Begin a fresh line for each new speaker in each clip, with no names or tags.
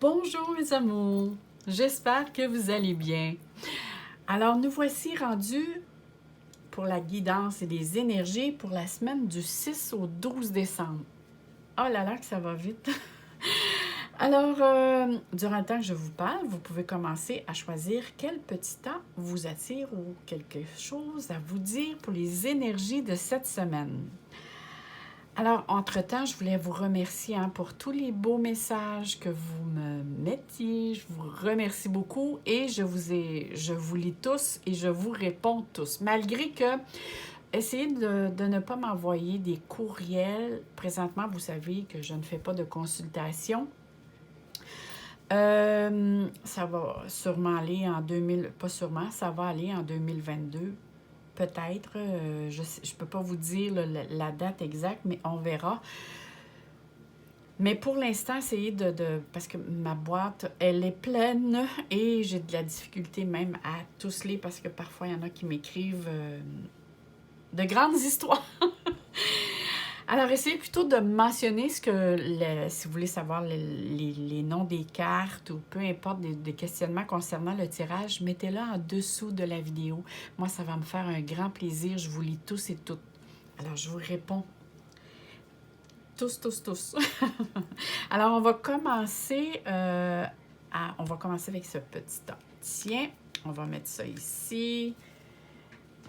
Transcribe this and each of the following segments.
Bonjour mes amours, j'espère que vous allez bien. Alors nous voici rendus pour la guidance et les énergies pour la semaine du 6 au 12 décembre. Oh là là que ça va vite! Alors, durant le temps que je vous parle, vous pouvez commencer à choisir quel petit temps vous attire ou quelque chose à vous dire pour les énergies de cette semaine. Alors, entre-temps, je voulais vous remercier pour tous les beaux messages que vous me mettiez. Je vous remercie beaucoup et je vous lis tous et je vous réponds tous. Malgré que, essayez de ne pas m'envoyer des courriels. Présentement, vous savez que je ne fais pas de consultation. Ça va sûrement aller en 2000, pas sûrement, ça va aller en 2022. Peut-être, je ne peux pas vous dire la date exacte, mais on verra. Mais pour l'instant, essayez parce que ma boîte, elle est pleine et j'ai de la difficulté même à tous lire parce que parfois, il y en a qui m'écrivent de grandes histoires. Alors, essayez plutôt de mentionner si vous voulez savoir les noms des cartes ou peu importe des questionnements concernant le tirage, mettez-le en dessous de la vidéo. Moi, ça va me faire un grand plaisir. Je vous lis tous et toutes. Alors, je vous réponds. Tous. Alors, on va commencer avec ce petit temps. Tiens, on va mettre ça ici.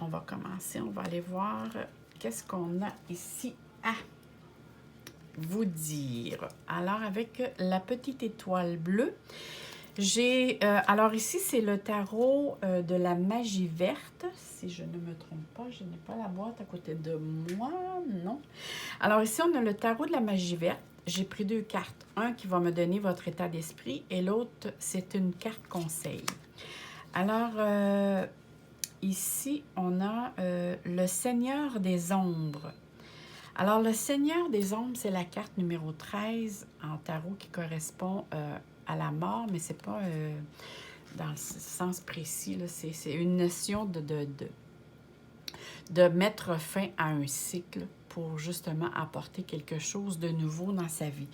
On va aller voir qu'est-ce qu'on a ici à vous dire. Alors, avec la petite étoile bleue, alors ici, c'est le tarot de la magie verte. Si je ne me trompe pas, je n'ai pas la boîte à côté de moi, non. Alors ici, on a le tarot de la magie verte. J'ai pris deux cartes. Un qui va me donner votre état d'esprit et l'autre, c'est une carte conseil. Alors, ici, on a le Seigneur des Ombres. Alors, le Seigneur des Ombres, c'est la carte numéro 13 en tarot qui correspond à la mort, mais c'est pas dans le sens précis. C'est une notion de mettre fin à un cycle pour justement apporter quelque chose de nouveau dans sa vie.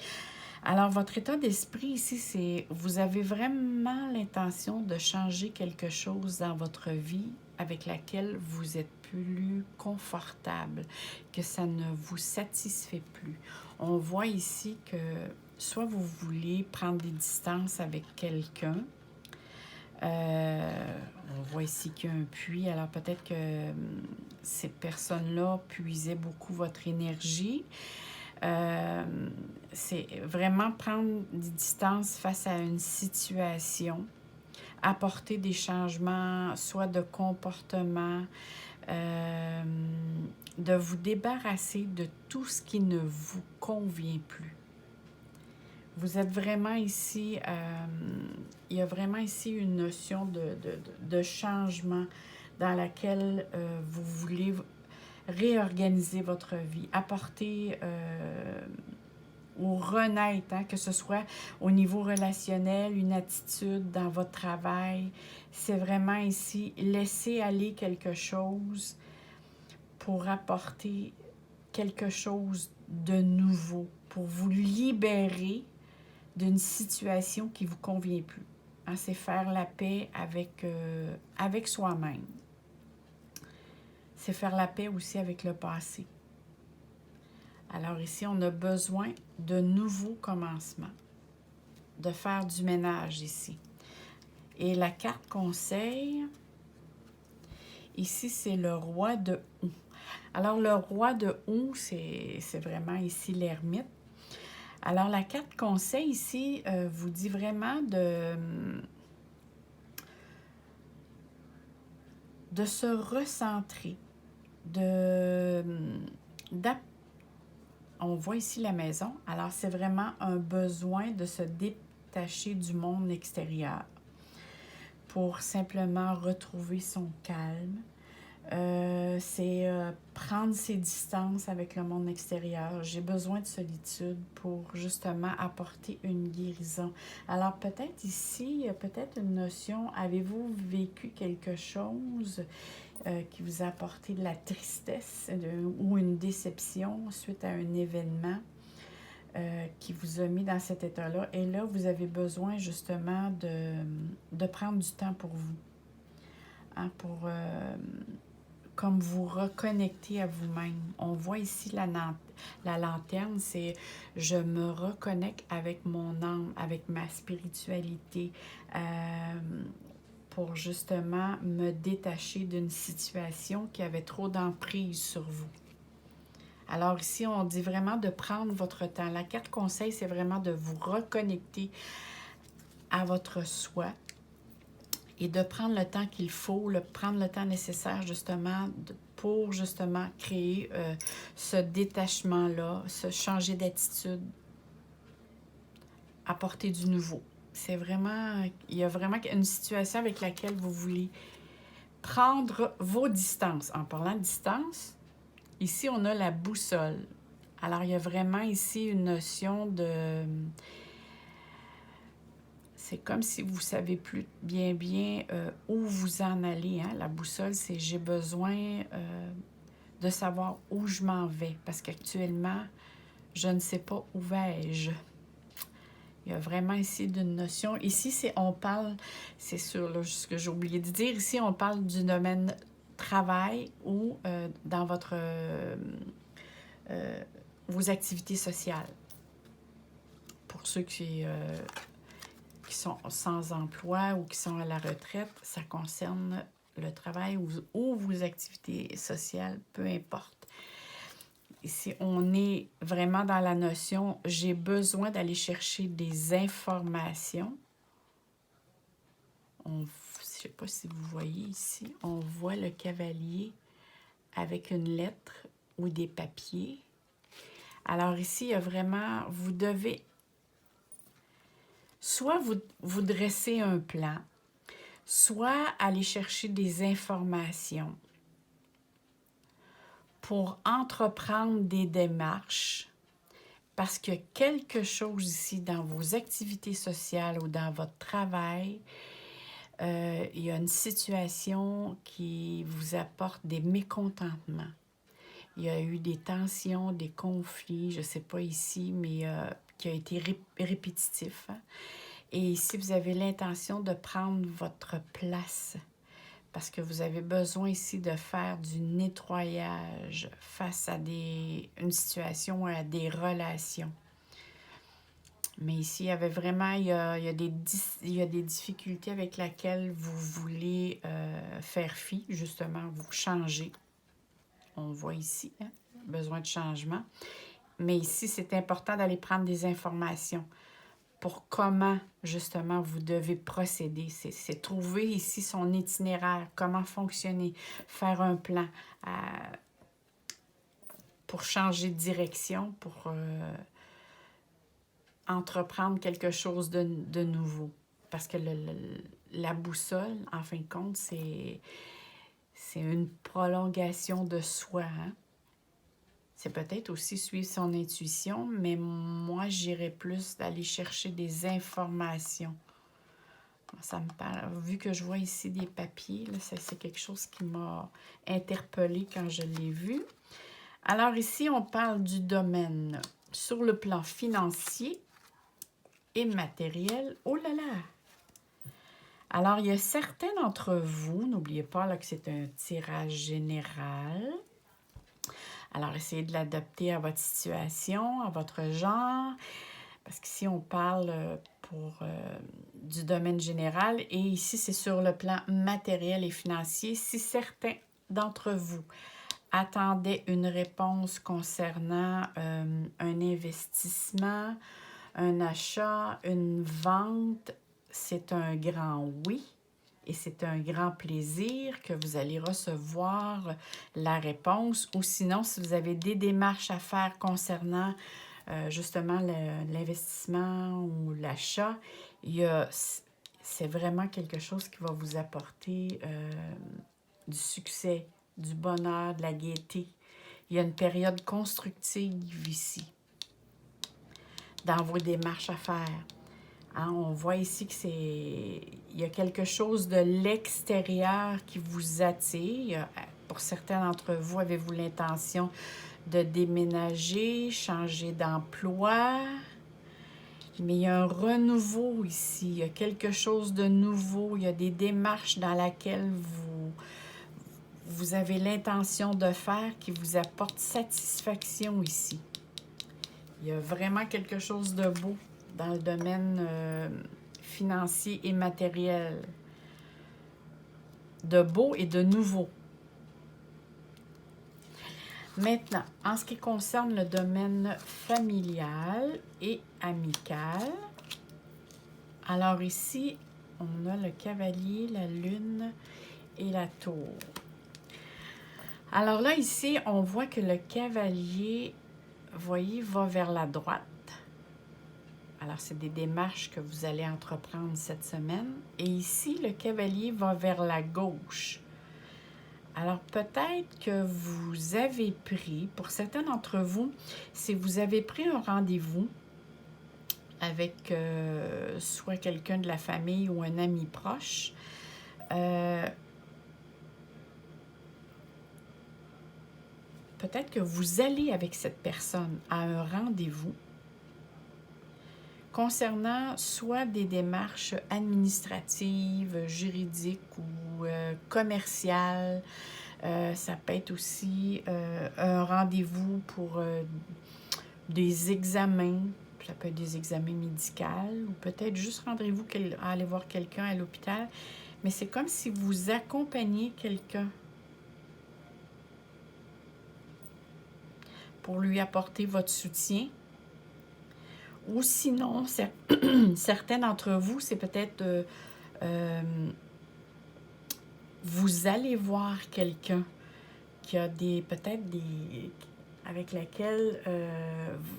Alors, votre état d'esprit ici, c'est vous avez vraiment l'intention de changer quelque chose dans votre vie avec laquelle vous êtes plus confortable, que ça ne vous satisfait plus. On voit ici que soit vous voulez prendre des distances avec quelqu'un, on voit ici qu'il y a un puits, alors peut-être que ces personnes-là puisaient beaucoup votre énergie. C'est vraiment prendre des distances face à une situation, apporter des changements, soit de comportement, de vous débarrasser de tout ce qui ne vous convient plus. Vous êtes vraiment ici, il y a vraiment ici une notion de changement dans laquelle vous voulez réorganiser votre vie, apporter ou renaître, que ce soit au niveau relationnel, une attitude dans votre travail. C'est vraiment ici laisser aller quelque chose pour apporter quelque chose de nouveau, pour vous libérer d'une situation qui ne vous convient plus. C'est faire la paix avec soi-même. C'est faire la paix aussi avec le passé. Alors ici, on a besoin de nouveaux commencements, de faire du ménage ici. Et la carte conseil, ici, c'est le roi de Houx. Alors, le roi de Houx, c'est vraiment ici l'ermite. Alors, la carte conseil ici vous dit vraiment de se recentrer, on voit ici la maison. Alors, c'est vraiment un besoin de se détacher du monde extérieur pour simplement retrouver son calme. C'est prendre ses distances avec le monde extérieur. J'ai besoin de solitude pour justement apporter une guérison. Alors peut-être ici, il y a peut-être une notion, avez-vous vécu quelque chose qui vous a apporté de la tristesse ou une déception suite à un événement? qui vous a mis dans cet état-là. Et là, vous avez besoin justement de prendre du temps pour vous. Hein, pour comme vous reconnecter à vous-même. On voit ici la lanterne, c'est je me reconnecte avec mon âme, avec ma spiritualité, pour justement me détacher d'une situation qui avait trop d'emprise sur vous. Alors ici, on dit vraiment de prendre votre temps. La carte conseil, c'est vraiment de vous reconnecter à votre soi et de prendre le temps qu'il faut, prendre le temps nécessaire justement pour justement créer ce détachement-là, ce changer d'attitude, apporter du nouveau. C'est vraiment, il y a vraiment une situation avec laquelle vous voulez prendre vos distances. En parlant de distance, ici, on a la boussole. Alors, il y a vraiment ici une notion de... C'est comme si vous ne savez plus bien où vous en allez. Hein? La boussole, c'est j'ai besoin de savoir où je m'en vais. Parce qu'actuellement, je ne sais pas où vais-je. Il y a vraiment ici d'une notion. Ici, on parle, c'est sûr, là, ce que j'ai oublié de dire, ici, on parle du domaine travail ou dans vos activités sociales. Pour ceux qui sont sans emploi ou qui sont à la retraite, ça concerne le travail ou vos activités sociales, peu importe. Ici, on est vraiment dans la notion, j'ai besoin d'aller chercher des informations. Je ne sais pas si vous voyez ici, on voit le cavalier avec une lettre ou des papiers. Alors ici, il y a vraiment, vous devez soit vous dresser un plan, soit aller chercher des informations pour entreprendre des démarches, parce que quelque chose ici dans vos activités sociales ou dans votre travail, il y a une situation qui vous apporte des mécontentements. Il y a eu des tensions, des conflits, je ne sais pas ici, mais qui a été répétitif. Hein? Et ici, vous avez l'intention de prendre votre place parce que vous avez besoin ici de faire du nettoyage face à une situation ou à des relations. Mais ici, il y avait vraiment, il y a des difficultés avec lesquelles vous voulez faire fi, justement, vous changer. On voit ici, hein, besoin de changement. Mais ici, c'est important d'aller prendre des informations pour comment, justement, vous devez procéder. C'est trouver ici son itinéraire, comment fonctionner, faire un plan pour changer de direction, pour entreprendre quelque chose de nouveau. Parce que la boussole, en fin de compte, c'est une prolongation de soi. Hein? C'est peut-être aussi suivre son intuition, mais moi, j'irais plus d'aller chercher des informations. Ça me parle. Vu que je vois ici des papiers, là, c'est quelque chose qui m'a interpellée quand je l'ai vu. Alors ici, on parle du domaine sur le plan financier et matériel. Oh là là! Alors, il y a certains d'entre vous, n'oubliez pas là, que c'est un tirage général. Alors, essayez de l'adapter à votre situation, à votre genre, parce qu'ici, on parle du domaine général et ici, c'est sur le plan matériel et financier. Si certains d'entre vous attendaient une réponse concernant un investissement, un achat, une vente, c'est un grand oui. Et c'est un grand plaisir que vous allez recevoir la réponse. Ou sinon, si vous avez des démarches à faire concernant justement l'investissement ou l'achat, c'est vraiment quelque chose qui va vous apporter du succès, du bonheur, de la gaieté. Il y a une période constructive ici dans vos démarches à faire. Hein, on voit ici que il y a quelque chose de l'extérieur qui vous attire. pour certains d'entre vous, avez-vous l'intention de déménager, changer d'emploi? Mais il y a un renouveau ici, il y a quelque chose de nouveau, il y a des démarches dans lesquelles vous avez l'intention de faire qui vous apporte satisfaction ici. Il y a vraiment quelque chose de beau dans le domaine financier et matériel. De beau et de nouveau. Maintenant, en ce qui concerne le domaine familial et amical, alors ici, on a le cavalier, la lune et la tour. Alors là, ici, on voit que le cavalier, voyez, va vers la droite. Alors, c'est des démarches que vous allez entreprendre cette semaine. Et ici, le cavalier va vers la gauche. Alors, peut-être que vous avez pris, pour certains d'entre vous, si vous avez pris un rendez-vous avec soit quelqu'un de la famille ou un ami proche, peut-être que vous allez avec cette personne à un rendez-vous concernant soit des démarches administratives, juridiques ou commerciales. Ça peut être aussi un rendez-vous pour des examens. Ça peut être des examens médicaux ou peut-être juste rendez-vous à aller voir quelqu'un à l'hôpital. Mais c'est comme si vous accompagnez quelqu'un pour lui apporter votre soutien. Ou sinon, certains d'entre vous, c'est peut-être vous allez voir quelqu'un qui a peut-être avec laquelle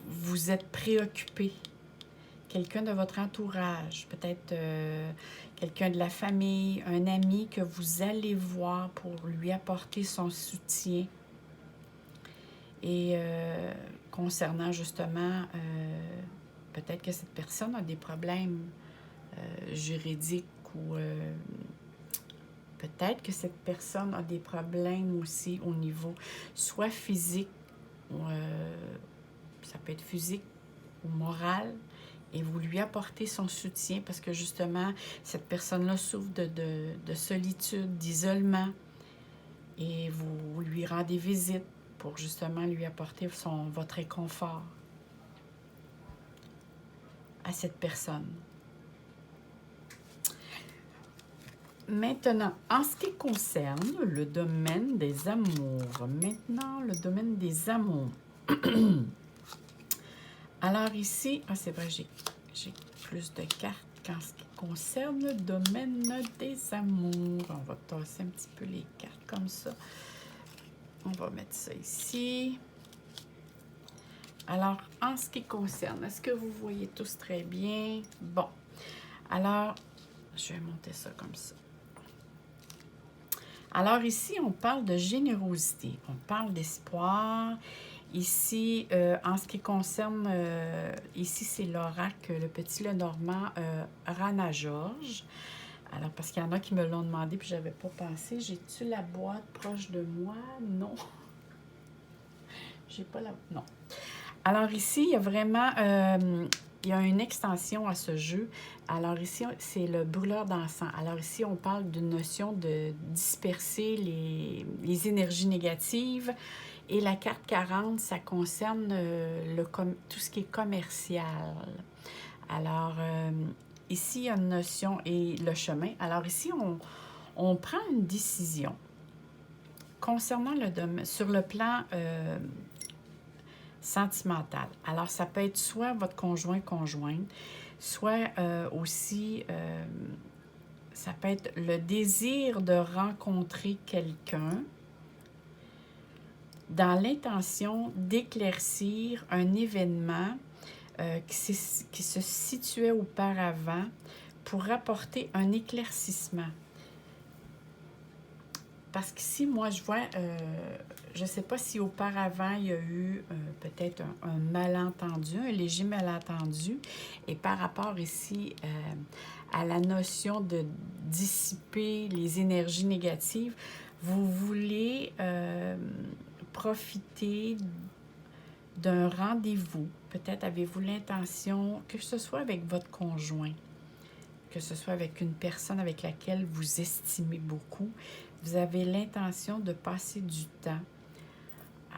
vous êtes préoccupé. Quelqu'un de votre entourage, peut-être quelqu'un de la famille, un ami que vous allez voir pour lui apporter son soutien. Et concernant justement, peut-être que cette personne a des problèmes juridiques ou peut-être que cette personne a des problèmes aussi au niveau soit physique, ou, ça peut être physique ou moral, et vous lui apportez son soutien parce que justement, cette personne-là souffre de solitude, d'isolement, et vous lui rendez visite pour justement lui apporter votre réconfort à cette personne. Maintenant, en ce qui concerne le domaine des amours, Alors ici, c'est vrai, j'ai plus de cartes qu'en ce qui concerne le domaine des amours. On va tasser un petit peu les cartes comme ça. On va mettre ça ici. Alors, en ce qui concerne, est-ce que vous voyez tous très bien? Bon, alors, je vais monter ça comme ça. Alors ici, on parle de générosité, on parle d'espoir. Ici, en ce qui concerne, ici c'est l'oracle, le petit Lenormand Rana George. Alors, parce qu'il y en a qui me l'ont demandé, puis je n'avais pas pensé. J'ai-tu la boîte proche de moi? Non. J'ai pas la... Non. Alors ici, il y a vraiment... il y a une extension à ce jeu. Alors ici, c'est le brûleur d'encens. Alors ici, on parle d'une notion de disperser les énergies négatives. Et la carte 40, ça concerne tout ce qui est commercial. Alors, ici, il y a une notion et le chemin. Alors ici, on prend une décision concernant le domaine, sur le plan sentimental. Alors, ça peut être soit votre conjointe, soit aussi, ça peut être le désir de rencontrer quelqu'un dans l'intention d'éclaircir un événement qui se situait auparavant pour apporter un éclaircissement. Parce qu'ici, moi, je vois, je ne sais pas si auparavant, il y a eu peut-être un malentendu, un léger malentendu. Et par rapport ici à la notion de dissiper les énergies négatives, Vous voulez profiter d'un rendez-vous. Peut-être avez-vous l'intention, que ce soit avec votre conjoint, que ce soit avec une personne avec laquelle vous estimez beaucoup, vous avez l'intention de passer du temps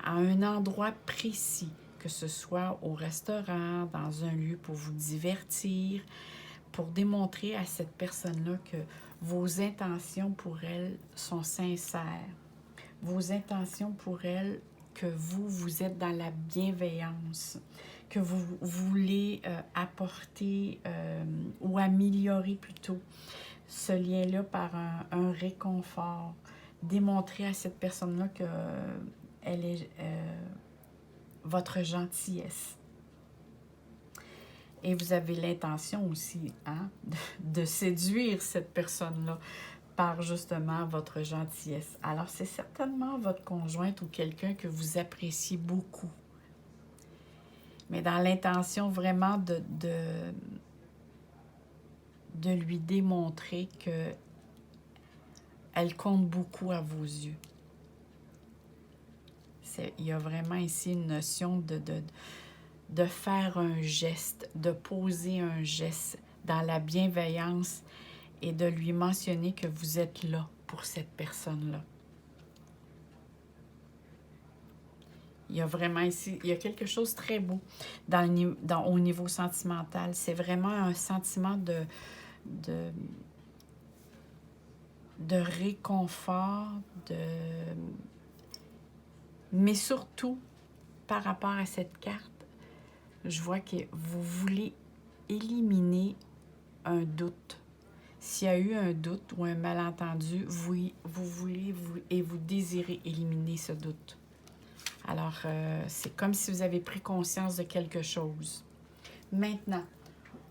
à un endroit précis, que ce soit au restaurant, dans un lieu pour vous divertir, pour démontrer à cette personne-là que vos intentions pour elle sont sincères. Vos intentions pour elle, que vous êtes dans la bienveillance, que vous voulez apporter ou améliorer plutôt ce lien-là par un réconfort. Démontrer à cette personne-là que elle est votre gentillesse. Et vous avez l'intention aussi de séduire cette personne-là par justement votre gentillesse. Alors, c'est certainement votre conjointe ou quelqu'un que vous appréciez beaucoup. Mais dans l'intention vraiment de lui démontrer qu'elle compte beaucoup à vos yeux. Il y a vraiment ici une notion de faire un geste, de poser un geste dans la bienveillance et de lui mentionner que vous êtes là pour cette personne-là. Il y a vraiment ici, il y a quelque chose de très beau au niveau sentimental. C'est vraiment un sentiment de réconfort, mais surtout, par rapport à cette carte, je vois que vous voulez éliminer un doute. S'il y a eu un doute ou un malentendu, vous voulez vous désirez éliminer ce doute. Alors, c'est comme si vous avez pris conscience de quelque chose. Maintenant,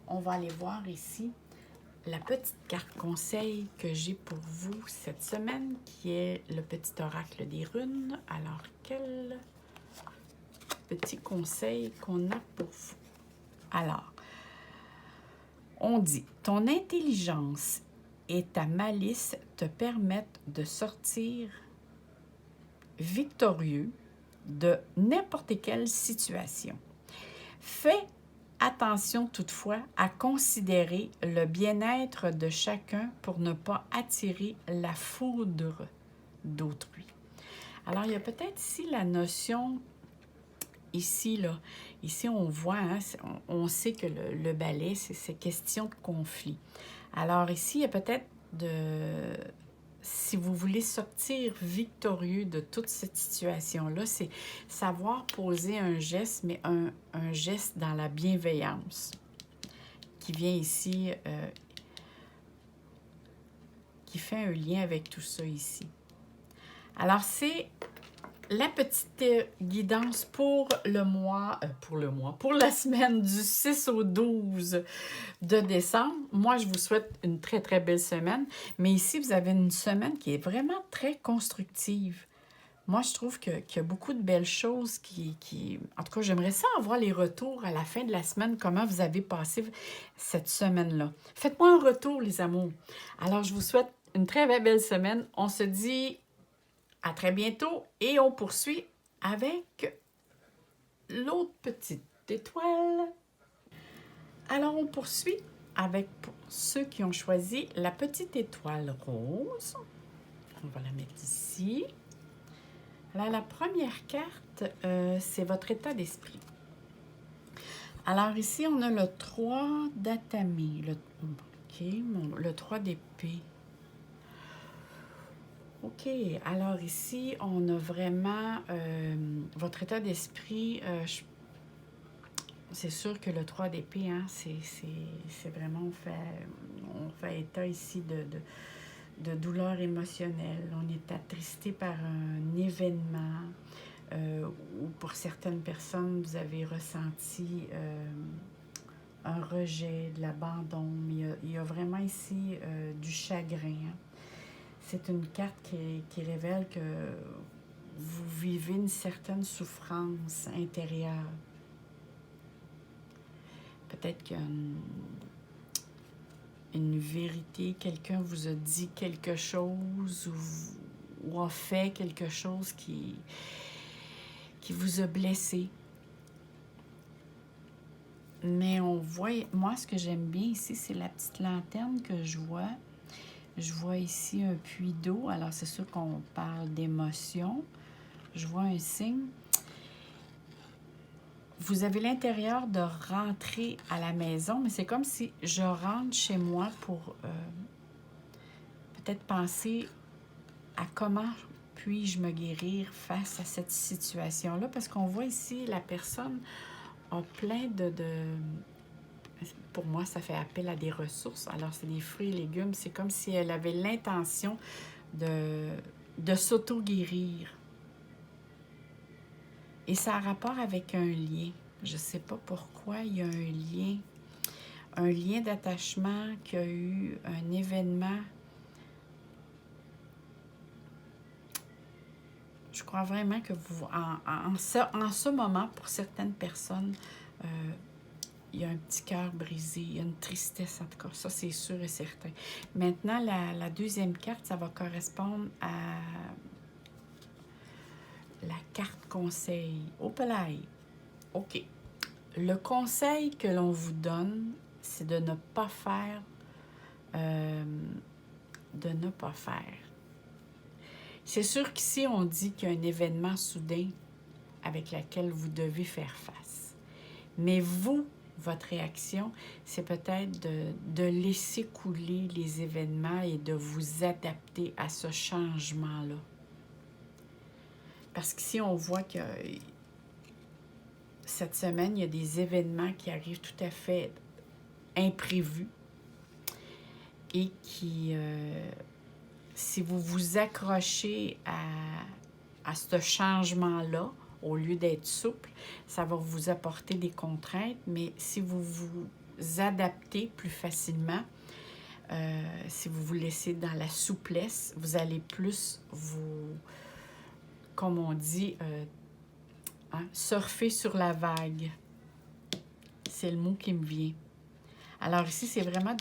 on va aller voir ici la petite carte conseil que j'ai pour vous cette semaine, qui est le petit oracle des runes. Alors, quel petit conseil qu'on a pour vous? Alors, on dit, ton intelligence et ta malice te permettent de sortir victorieux de n'importe quelle situation. Fais attention toutefois à considérer le bien-être de chacun pour ne pas attirer la foudre d'autrui. Alors, il y a peut-être ici la notion, ici on voit, on sait que le balai, c'est question de conflit. Alors ici, il y a peut-être si vous voulez sortir victorieux de toute cette situation-là, c'est savoir poser un geste, mais un geste dans la bienveillance, qui vient ici, qui fait un lien avec tout ça ici. Alors, c'est la petite guidance pour pour la semaine du 6 au 12 de décembre. Moi, je vous souhaite une très, très belle semaine. Mais ici, vous avez une semaine qui est vraiment très constructive. Moi, je trouve qu'il y a beaucoup de belles choses En tout cas, j'aimerais ça avoir les retours à la fin de la semaine, comment vous avez passé cette semaine-là. Faites-moi un retour, les amours. Alors, je vous souhaite une très belle semaine. On se dit à très bientôt et on poursuit avec l'autre petite étoile. Alors, on poursuit avec ceux qui ont choisi la petite étoile rose. On va la mettre ici. Alors, la première carte, c'est votre état d'esprit. Alors, ici, on a le 3 d'atami. Le 3 d'épée. OK. Alors, ici, on a vraiment votre état d'esprit. C'est sûr que le 3 d'épée, c'est vraiment, on fait état ici de douleur émotionnelle. On est attristé par un événement où pour certaines personnes, vous avez ressenti un rejet, de l'abandon. Il y a vraiment ici du chagrin. C'est une carte qui révèle que vous vivez une certaine souffrance intérieure. Peut-être qu'il y a une vérité, quelqu'un vous a dit quelque chose ou a fait quelque chose qui vous a blessé. Mais on voit, moi, ce que j'aime bien ici, c'est la petite lanterne que je vois. Je vois ici un puits d'eau. Alors, c'est sûr qu'on parle d'émotion. Je vois un signe. Vous avez l'intérieur de rentrer à la maison, mais c'est comme si je rentre chez moi pour peut-être penser à comment puis-je me guérir face à cette situation-là. Parce qu'on voit ici, la personne a plein pour moi, ça fait appel à des ressources. Alors, c'est des fruits et légumes. C'est comme si elle avait l'intention de s'auto-guérir. Et ça a rapport avec un lien. Je ne sais pas pourquoi il y a un lien d'attachement qui a eu un événement. Je crois vraiment que vous, en ce moment, pour certaines personnes, il y a un petit cœur brisé, il y a une tristesse en tout cas, ça c'est sûr et certain. Maintenant, la deuxième carte, ça va correspondre à la carte conseil. Au palais. OK. Le conseil que l'on vous donne, c'est de ne pas faire. C'est sûr qu'ici, on dit qu'il y a un événement soudain avec lequel vous devez faire face. Mais vous, votre réaction, c'est peut-être de laisser couler les événements et de vous adapter à ce changement-là. Parce qu'ici, on voit que cette semaine, il y a des événements qui arrivent tout à fait imprévus et qui, si vous vous accrochez à ce changement-là, au lieu d'être souple, ça va vous apporter des contraintes, mais si vous vous adaptez plus facilement, si vous vous laissez dans la souplesse, vous allez plus vous, comme on dit, surfer sur la vague. C'est le mot qui me vient. Alors ici, c'est vraiment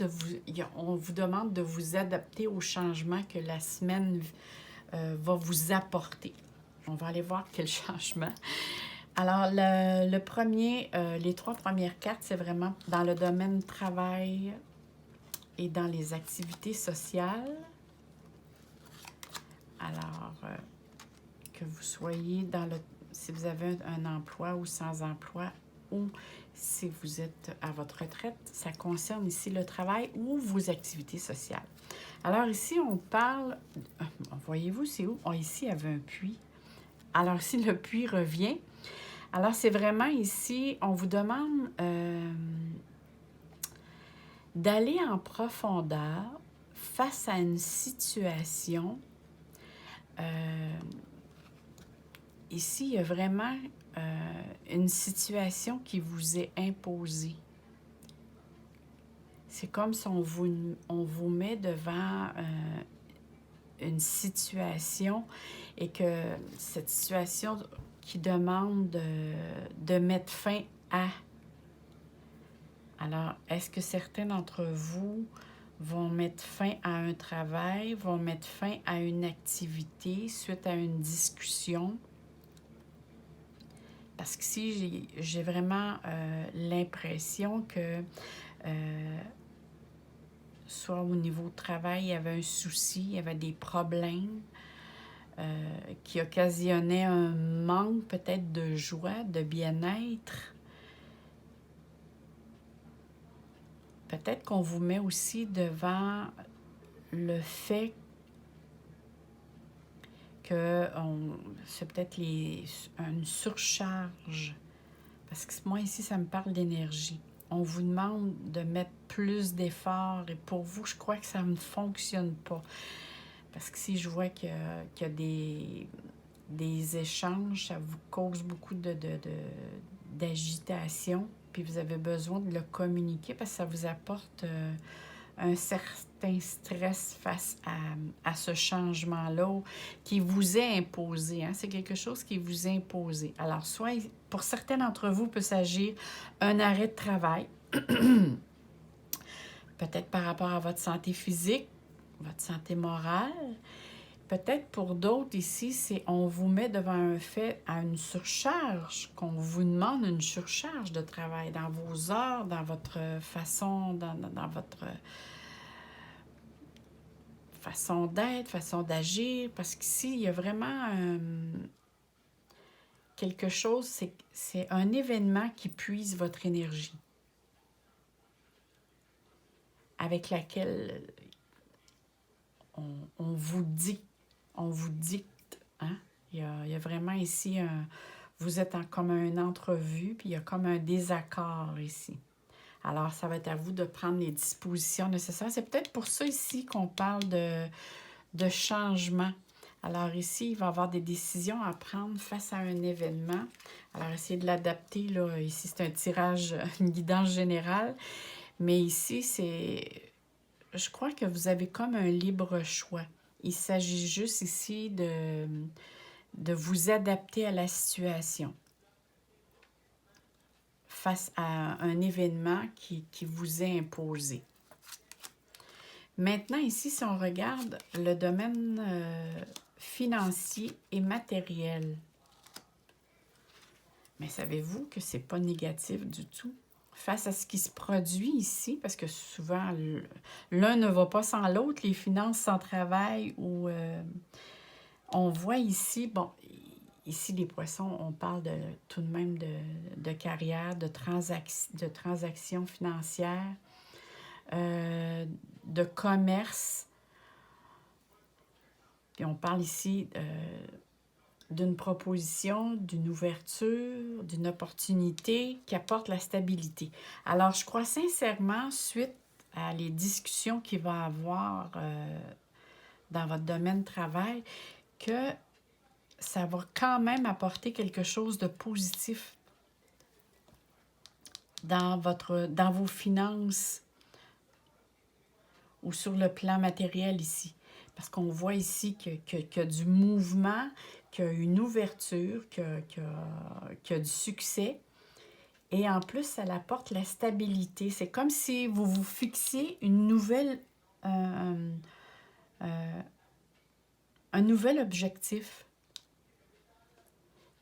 on vous demande de vous adapter au changement que la semaine va vous apporter. On va aller voir quel changement. Alors, le premier, les 3 premières cartes, c'est vraiment dans le domaine travail et dans les activités sociales. Alors, que vous soyez si vous avez un emploi ou sans emploi, ou si vous êtes à votre retraite, ça concerne ici le travail ou vos activités sociales. Alors ici, on parle, voyez-vous, c'est où? Ici, il y avait un puits. Alors ici, le puits revient. Alors, c'est vraiment ici, on vous demande d'aller en profondeur face à une situation. Ici, il y a vraiment une situation qui vous est imposée. C'est comme si on vous met devant une situation et que cette situation qui demande de mettre fin à. Alors, est-ce que certains d'entre vous vont mettre fin à un travail, vont mettre fin à une activité suite à une discussion? Parce qu'ici, j'ai vraiment l'impression que soit au niveau du travail, il y avait un souci, il y avait des problèmes qui occasionnaient un manque peut-être de joie, de bien-être. Peut-être qu'on vous met aussi devant le fait que c'est peut-être une surcharge. Parce que moi, ici, ça me parle d'énergie. On vous demande de mettre plus d'efforts et pour vous, je crois que ça ne fonctionne pas. Parce que si je vois qu'il y a des échanges, ça vous cause beaucoup d'agitation, puis vous avez besoin de le communiquer parce que ça vous apporte un certain stress face à ce changement-là qui vous est imposé. C'est quelque chose qui vous est imposé. Alors, soit pour certains d'entre vous, il peut s'agir d'un arrêt de travail, peut-être par rapport à votre santé physique, votre santé morale, peut-être pour d'autres ici, c'est on vous met devant un fait à une surcharge, qu'on vous demande une surcharge de travail dans vos heures, dans votre façon, dans votre façon d'être, façon d'agir, parce qu'ici, il y a vraiment quelque chose, c'est un événement qui puise votre énergie, avec laquelle on vous dit, on vous dicte, hein? Il y a vraiment ici, vous êtes comme une entrevue, puis il y a comme un désaccord ici. Alors, ça va être à vous de prendre les dispositions nécessaires. C'est peut-être pour ça ici qu'on parle de changement. Alors ici, il va y avoir des décisions à prendre face à un événement. Alors, essayez de l'adapter, là. Ici, c'est un tirage, une guidance générale. Mais ici, je crois que vous avez comme un libre choix. Il s'agit juste ici de vous adapter à la situation face à un événement qui vous est imposé. Maintenant, ici, si on regarde le domaine financier et matériel, mais savez-vous que ce n'est pas négatif du tout? Face à ce qui se produit ici, parce que souvent, l'un ne va pas sans l'autre, les finances sans travail, ou on voit ici, bon, ici, les poissons, on parle tout de même de carrière, de transactions financières, de commerce. Puis on parle ici d'une proposition, d'une ouverture, d'une opportunité qui apporte la stabilité. Alors, je crois sincèrement, suite à les discussions qu'il va y avoir dans votre domaine de travail, que ça va quand même apporter quelque chose de positif dans vos finances ou sur le plan matériel ici. Parce qu'on voit ici qu'il y a du mouvement, qu'il y a une ouverture, qu'il y a du succès. Et en plus, ça apporte la stabilité. C'est comme si vous vous fixiez une nouvelle, un nouvel objectif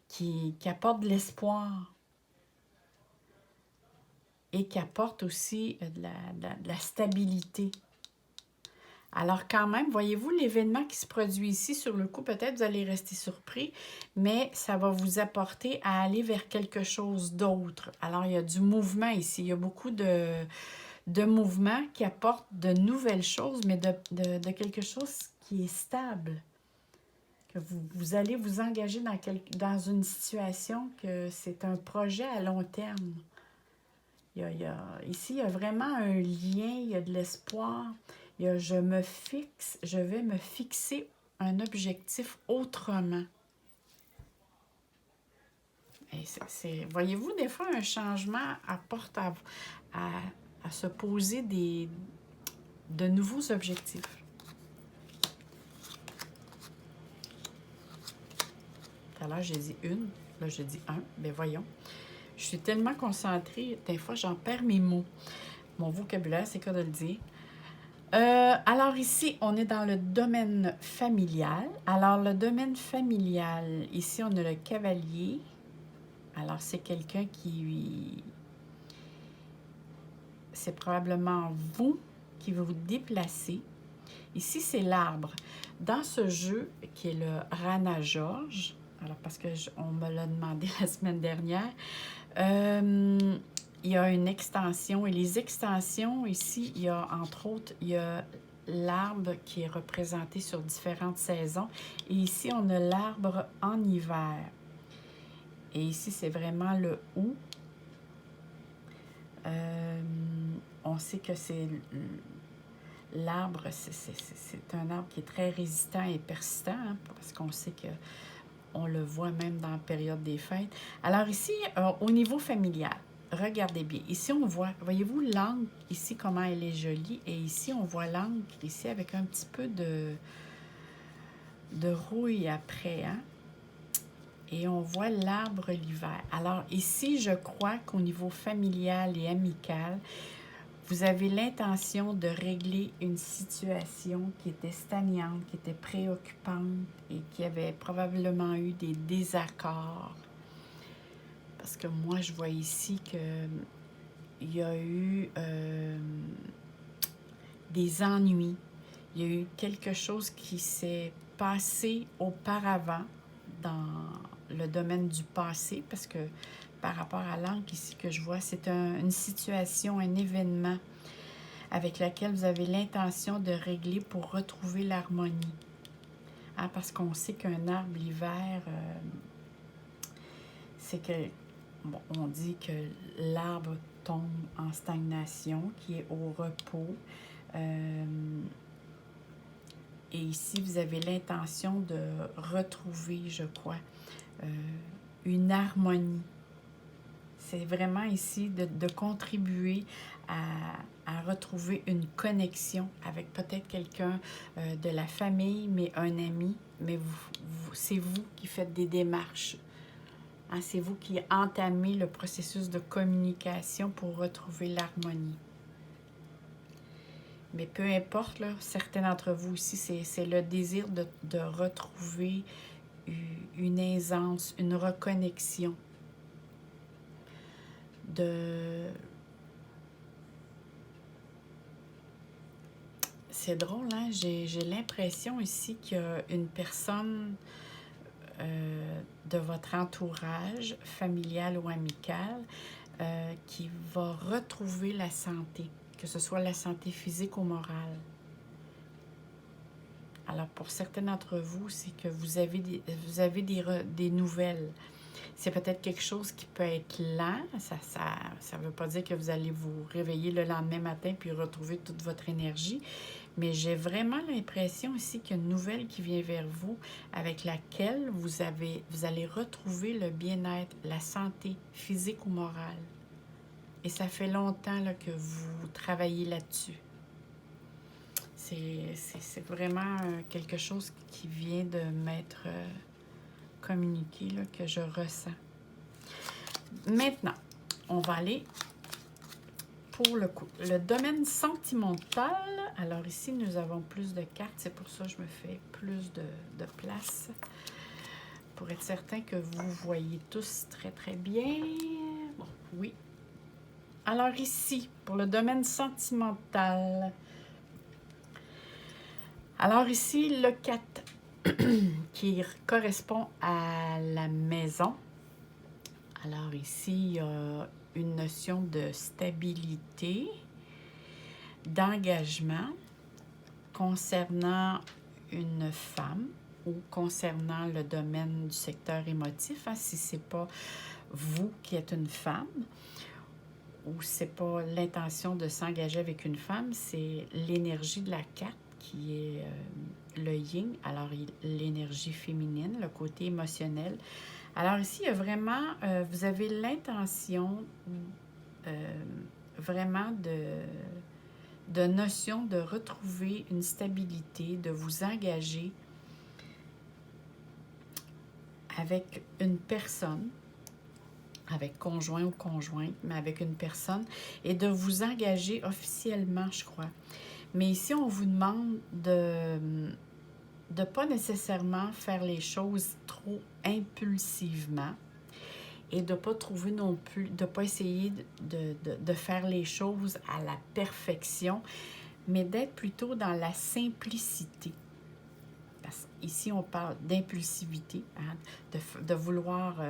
qui apporte de l'espoir et qui apporte aussi de la stabilité. Alors quand même, voyez-vous l'événement qui se produit ici, sur le coup, peut-être vous allez rester surpris, mais ça va vous apporter à aller vers quelque chose d'autre. Alors il y a du mouvement ici, il y a beaucoup de mouvements qui apportent de nouvelles choses, mais de quelque chose qui est stable. Que vous allez vous engager dans une situation que c'est un projet à long terme. Ici, il y a vraiment un lien, il y a de l'espoir. Je vais me fixer un objectif autrement. Et voyez-vous, des fois, un changement apporte à se poser de nouveaux objectifs. Tout à l'heure, j'ai dit une, là, j'ai dit un. Bien, voyons. Je suis tellement concentrée, des fois, j'en perds mes mots. Mon vocabulaire, c'est quoi de le dire. Alors ici, on est dans le domaine familial. Alors, le domaine familial, ici, on a le cavalier. Alors, c'est quelqu'un c'est probablement vous qui va vous déplacer. Ici, c'est l'arbre. Dans ce jeu, qui est le Rana George, alors parce on me l'a demandé la semaine dernière, il y a une extension. Et les extensions, ici, il y a, entre autres, il y a l'arbre qui est représenté sur différentes saisons. Et ici, on a l'arbre en hiver. Et ici, c'est vraiment le hou. On sait que c'est l'arbre, c'est un arbre qui est très résistant et persistant, hein, parce qu'on sait que on le voit même dans la période des fêtes. Alors ici, au niveau familial, regardez bien. Ici, on voit, voyez-vous l'encre, ici, comment elle est jolie. Et ici, on voit l'encre, ici, avec un petit peu de rouille après, hein? Et on voit l'arbre l'hiver. Alors ici, je crois qu'au niveau familial et amical, Vous avez l'intention de régler une situation qui était stagnante, qui était préoccupante et qui avait probablement eu des désaccords. Parce que moi, je vois ici qu'il y a eu des ennuis. Il y a eu quelque chose qui s'est passé auparavant dans le domaine du passé, parce que par rapport à l'angle ici que je vois, c'est une situation, un événement avec laquelle vous avez l'intention de régler pour retrouver l'harmonie. Hein, parce qu'on sait qu'un arbre l'hiver, c'est que, bon, on dit que l'arbre tombe en stagnation, qui est au repos. Et ici, vous avez l'intention de retrouver, je crois, une harmonie. C'est vraiment ici de contribuer à retrouver une connexion avec peut-être quelqu'un de la famille, mais un ami, mais c'est vous qui faites des démarches. Hein, c'est vous qui entamez le processus de communication pour retrouver l'harmonie. Mais peu importe, là, certains d'entre vous aussi, c'est le désir de retrouver une aisance, une reconnexion. C'est drôle, hein? J'ai l'impression ici qu'il y a une personne de votre entourage, familial ou amical, qui va retrouver la santé, que ce soit la santé physique ou morale. Alors, pour certains d'entre vous, c'est que vous avez des nouvelles. C'est peut-être quelque chose qui peut être lent. Ça veut pas dire que vous allez vous réveiller le lendemain matin puis retrouver toute votre énergie. Mais j'ai vraiment l'impression ici qu'il y a une nouvelle qui vient vers vous avec laquelle vous allez retrouver le bien-être, la santé physique ou morale. Et ça fait longtemps là, que vous travaillez là-dessus. C'est vraiment quelque chose qui vient de m'être communiqué, là, que je ressens. Maintenant, on va aller pour le domaine sentimental. Alors ici, nous avons plus de cartes. C'est pour ça que je me fais plus de place pour être certain que vous voyez tous très, très bien. Bon, oui. Alors ici, pour le domaine sentimental. Alors ici, le 4 qui correspond à la maison. Alors ici, il y a une notion de stabilité, d'engagement concernant une femme ou concernant le domaine du secteur émotif, hein, si ce n'est pas vous qui êtes une femme ou ce n'est pas l'intention de s'engager avec une femme, c'est l'énergie de la carte qui est le yin, alors l'énergie féminine, le côté émotionnel. Alors ici, il y a vraiment, vous avez l'intention vraiment de notion de retrouver une stabilité, de vous engager avec une personne, avec conjoint ou conjointe, mais avec une personne, et de vous engager officiellement, je crois. Mais ici, on vous demande de ne pas nécessairement faire les choses trop impulsivement et de ne pas trouver non plus, de ne pas essayer de faire les choses à la perfection, mais d'être plutôt dans la simplicité. Parce qu'ici, on parle d'impulsivité, hein, de vouloir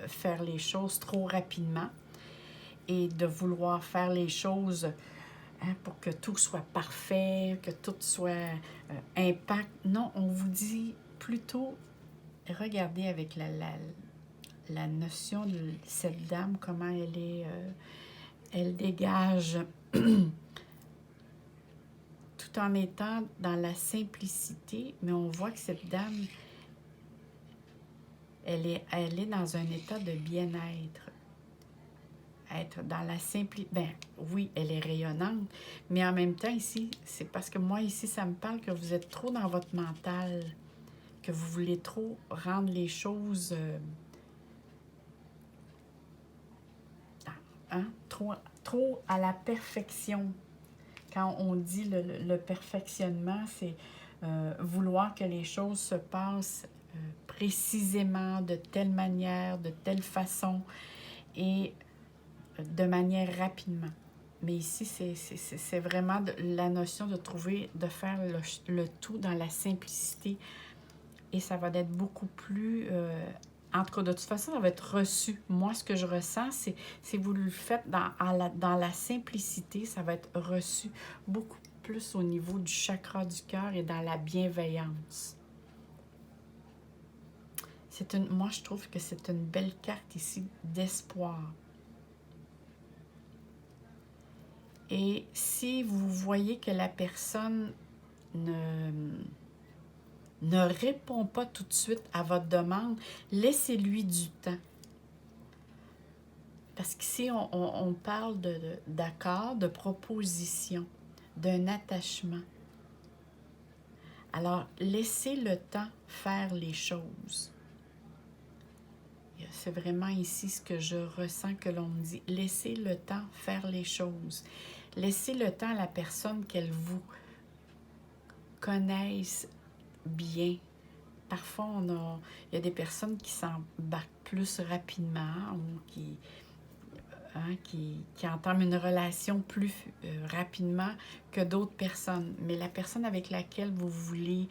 faire les choses trop rapidement et de vouloir faire les choses pour que tout soit parfait, que tout soit impact. Non, on vous dit plutôt, regardez avec la notion de cette dame, comment elle est, elle dégage tout en étant dans la simplicité, mais on voit que cette dame, elle est dans un état de bien-être. Être dans la simplicité, ben oui, elle est rayonnante, mais en même temps ici, c'est parce que moi ici, ça me parle que vous êtes trop dans votre mental, que vous voulez trop rendre les choses trop à la perfection. quand on dit le perfectionnement, c'est vouloir que les choses se passent précisément, de telle manière, de telle façon et de manière rapidement. Mais ici, c'est vraiment la notion de trouver, de faire le tout dans la simplicité et ça va être beaucoup plus... en tout cas, de toute façon, ça va être reçu. Moi, ce que je ressens, c'est si vous le faites dans la simplicité, ça va être reçu beaucoup plus au niveau du chakra du cœur et dans la bienveillance. Moi, je trouve que c'est une belle carte ici d'espoir. Et si vous voyez que la personne ne répond pas tout de suite à votre demande, laissez-lui du temps. Parce qu'ici, on parle d'accord, de proposition, d'un attachement. Alors, laissez le temps faire les choses. C'est vraiment ici ce que je ressens que l'on me dit. Laissez le temps faire les choses. Laissez le temps à la personne qu'elle vous connaisse bien. Parfois, il y a des personnes qui s'embarquent plus rapidement ou qui entament une relation plus rapidement que d'autres personnes. Mais la personne avec laquelle vous voulez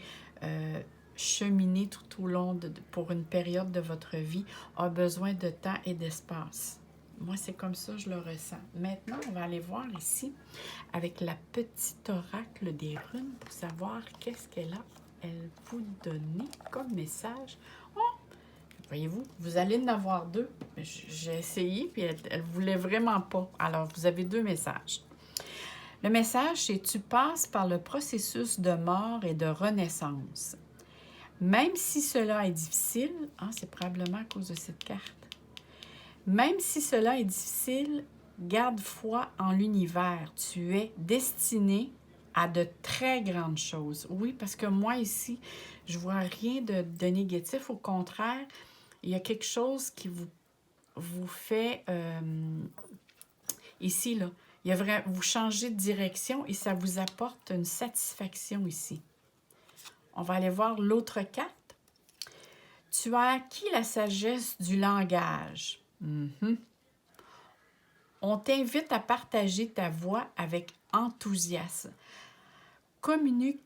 cheminer tout au long pour une période de votre vie a besoin de temps et d'espace. Moi, c'est comme ça, je le ressens. Maintenant, on va aller voir ici avec la petite oracle des runes pour savoir qu'est-ce qu'elle vous donner comme message. Oh! Voyez-vous, vous allez en avoir deux. J'ai essayé, puis elle ne voulait vraiment pas. Alors, vous avez deux messages. Le message, c'est « Tu passes par le processus de mort et de renaissance. Même si cela est difficile, c'est probablement à cause de cette carte. Même si cela est difficile, garde foi en l'univers. Tu es destiné à de très grandes choses. » Oui, parce que moi, ici, je vois rien de négatif. Au contraire, il y a quelque chose qui vous fait... ici, là, vous changez de direction et ça vous apporte une satisfaction ici. On va aller voir l'autre carte. Tu as acquis la sagesse du langage. On t'invite à partager ta voix avec enthousiasme. Communique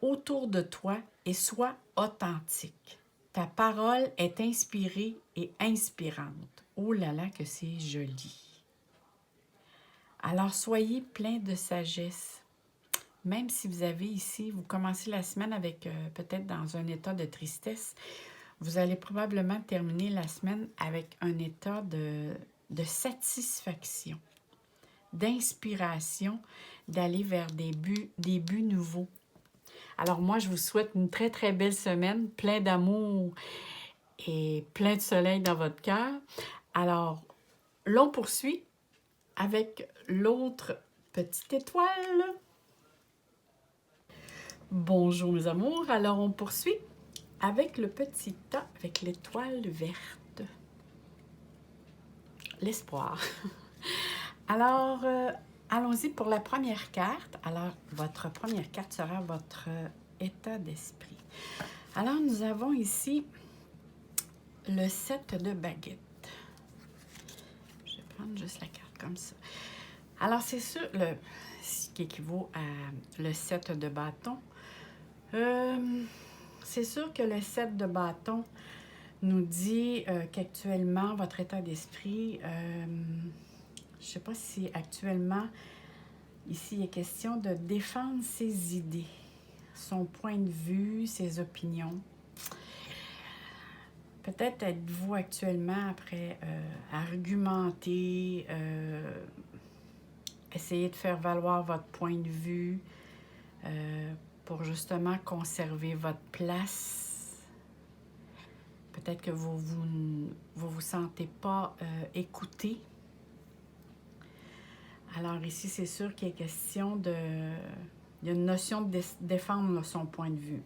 autour de toi et sois authentique. Ta parole est inspirée et inspirante. Oh là là, que c'est joli. Alors, soyez plein de sagesse. Même si vous avez ici, vous commencez la semaine avec peut-être dans un état de tristesse, vous allez probablement terminer la semaine avec un état de satisfaction, d'inspiration, d'aller vers des buts nouveaux. Alors moi, je vous souhaite une très, très belle semaine, plein d'amour et plein de soleil dans votre cœur. Alors, l'on poursuit avec l'autre petite étoile. Bonjour mes amours, alors on poursuit avec le petit tas, avec l'étoile verte. L'espoir. Alors, allons-y pour la première carte. Alors, votre première carte sera votre état d'esprit. Alors, nous avons ici le 7 de baguettes. Je vais prendre juste la carte comme ça. Alors, c'est sûr, ce qui équivaut à le 7 de bâton. C'est sûr que le 7 de bâton nous dit qu'actuellement, votre état d'esprit, je ne sais pas si actuellement, ici, il est question de défendre ses idées, son point de vue, ses opinions. Peut-être êtes-vous actuellement après argumenter, essayer de faire valoir votre point de vue pour justement conserver votre place. Peut-être que vous vous sentez pas écouté. Alors ici, c'est sûr qu'il est question de... Il y a une notion de défendre son point de vue.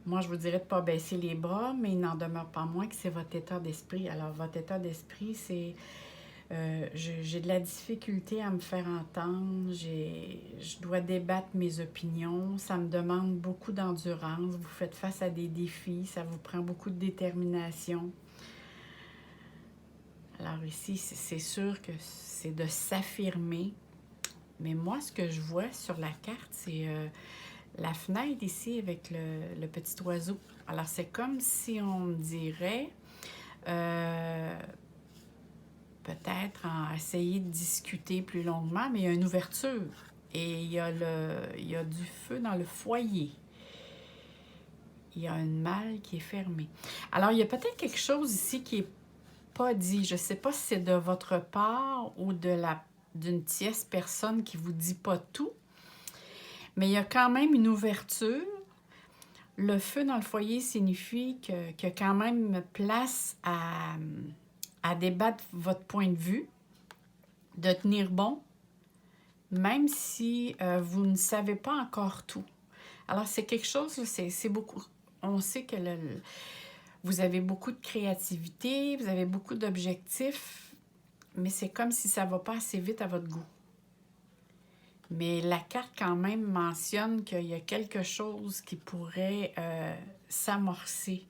Moi, je vous dirais de ne pas baisser les bras, mais il n'en demeure pas moins que c'est votre état d'esprit. Alors, votre état d'esprit, c'est J'ai de la difficulté à me faire entendre. Je dois débattre mes opinions. Ça me demande beaucoup d'endurance. Vous faites face à des défis. Ça vous prend beaucoup de détermination. Alors ici, c'est sûr que c'est de s'affirmer. Mais moi, ce que je vois sur la carte, c'est la fenêtre ici avec le petit oiseau. Alors, c'est comme si on me dirait... peut-être essayer de discuter plus longuement, mais il y a une ouverture et il y a du feu dans le foyer. Il y a une malle qui est fermée. Alors, il y a peut-être quelque chose ici qui n'est pas dit. Je ne sais pas si c'est de votre part ou d'une tierce personne qui ne vous dit pas tout, mais il y a quand même une ouverture. Le feu dans le foyer signifie qu'il y a quand même place à débattre votre point de vue, de tenir bon, même si vous ne savez pas encore tout. Alors, c'est quelque chose, c'est beaucoup... On sait que vous avez beaucoup de créativité, vous avez beaucoup d'objectifs, mais c'est comme si ça ne va pas assez vite à votre goût. Mais la carte, quand même, mentionne qu'il y a quelque chose qui pourrait s'amorcer.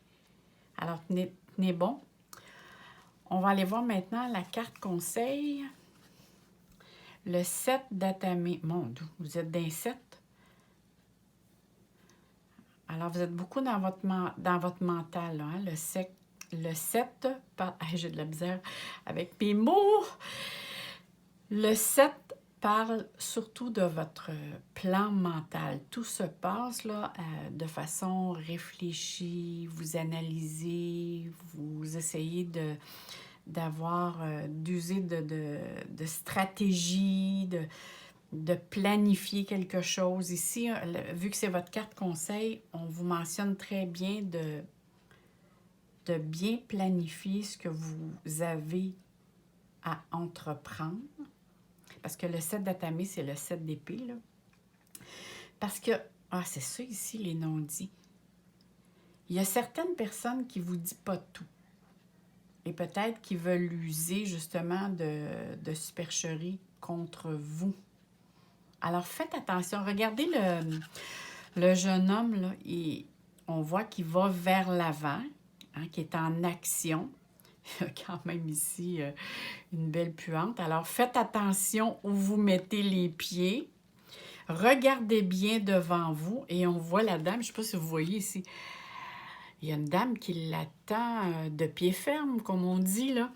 Alors, tenez bon. On va aller voir maintenant la carte conseil. Le 7 d'Atamé. Mon Dieu, vous êtes d'un 7. Alors, vous êtes beaucoup dans votre mental, là, hein? Le 7 j'ai de la misère avec mes mots. Le 7 parle surtout de votre plan mental. Tout se passe là, de façon réfléchie. Vous analysez, vous essayez d'user de stratégie, de planifier quelque chose. Ici, vu que c'est votre carte conseil, on vous mentionne très bien de bien planifier ce que vous avez à entreprendre. Parce que le 7 d'Atamé, c'est le 7 d'épée, là. Parce que, c'est ça ici, les non-dits. Il y a certaines personnes qui ne vous disent pas tout. Et peut-être qu'ils veulent user, justement, de supercherie contre vous. Alors, faites attention. Regardez le jeune homme, là, on voit qu'il va vers l'avant, hein, qui est en action. Il y a quand même ici une belle puante. Alors, faites attention où vous mettez les pieds. Regardez bien devant vous et on voit la dame, je ne sais pas si vous voyez ici, il y a une dame qui l'attend de pied ferme, comme on dit, là.